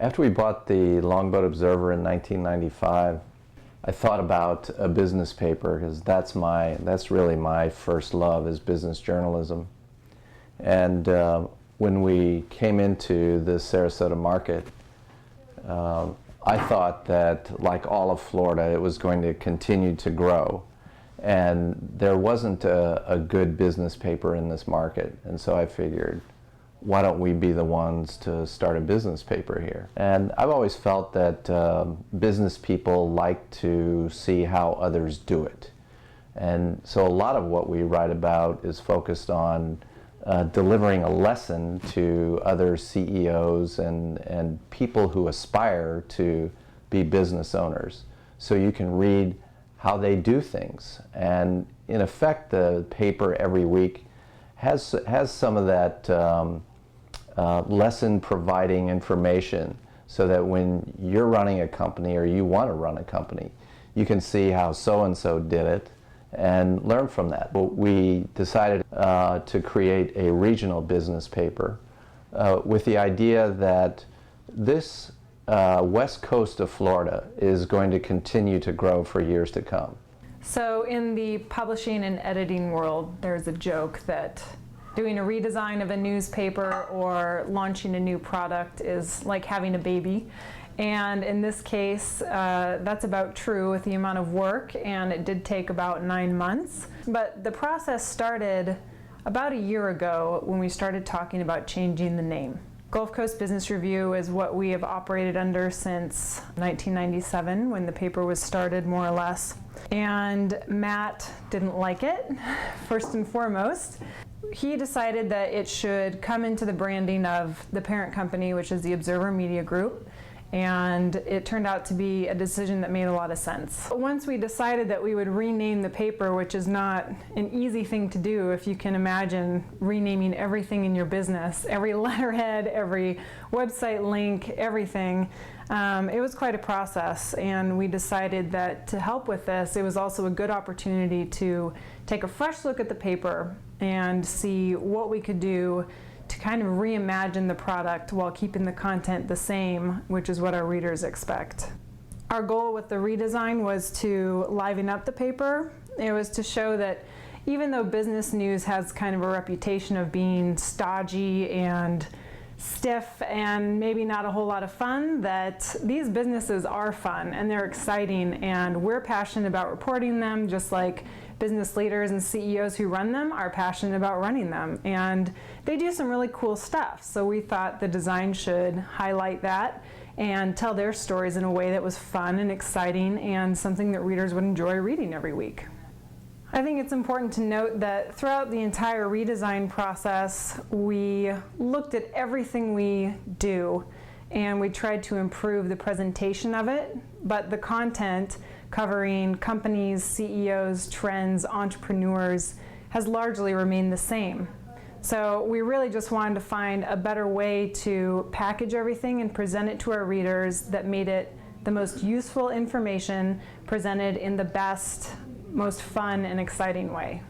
After we bought the Longboat Observer in 1995, I thought about a business paper because that's really my first love is business journalism. And when we came into the Sarasota market, I thought that, like all of Florida, it was going to continue to grow. And there wasn't a good business paper in this market. And so I figured, why don't we be the ones to start a business paper here? And I've always felt that business people like to see how others do it. And so a lot of what we write about is focused on delivering a lesson to other CEOs and people who aspire to be business owners. So you can read how they do things. And in effect, the paper every week has some of that lesson providing information, so that when you're running a company or you want to run a company, you can see how so-and-so did it and learn from that. We decided to create a regional business paper with the idea that this west coast of Florida is going to continue to grow for years to come. So in the publishing and editing world, there's a joke that doing a redesign of a newspaper or launching a new product is like having a baby. And in this case, that's about true with the amount of work, and it did take about 9 months. But the process started about a year ago when we started talking about changing the name. Gulf Coast Business Review is what we have operated under since 1997, when the paper was started, more or less. And Matt didn't like it, first and foremost. He decided that it should come into the branding of the parent company, which is the Observer Media Group. And it turned out to be a decision that made a lot of sense. Once we decided that we would rename the paper, which is not an easy thing to do if you can imagine renaming everything in your business, every letterhead, every website link, everything, it was quite a process. And we decided that to help with this, it was also a good opportunity to take a fresh look at the paper and see what we could do to kind of reimagine the product while keeping the content the same, which is what our readers expect. Our goal with the redesign was to liven up the paper. It was to show that even though business news has kind of a reputation of being stodgy and stiff and maybe not a whole lot of fun, that these businesses are fun and they're exciting, and we're passionate about reporting them, just like business leaders and CEOs who run them are passionate about running them. And they do some really cool stuff. So we thought the design should highlight that and tell their stories in a way that was fun and exciting and something that readers would enjoy reading every week. I think it's important to note that throughout the entire redesign process, we looked at everything we do and we tried to improve the presentation of it, but the content covering companies, CEOs, trends, entrepreneurs has largely remained the same. So we really just wanted to find a better way to package everything and present it to our readers that made it the most useful information presented in the best, most fun and exciting way.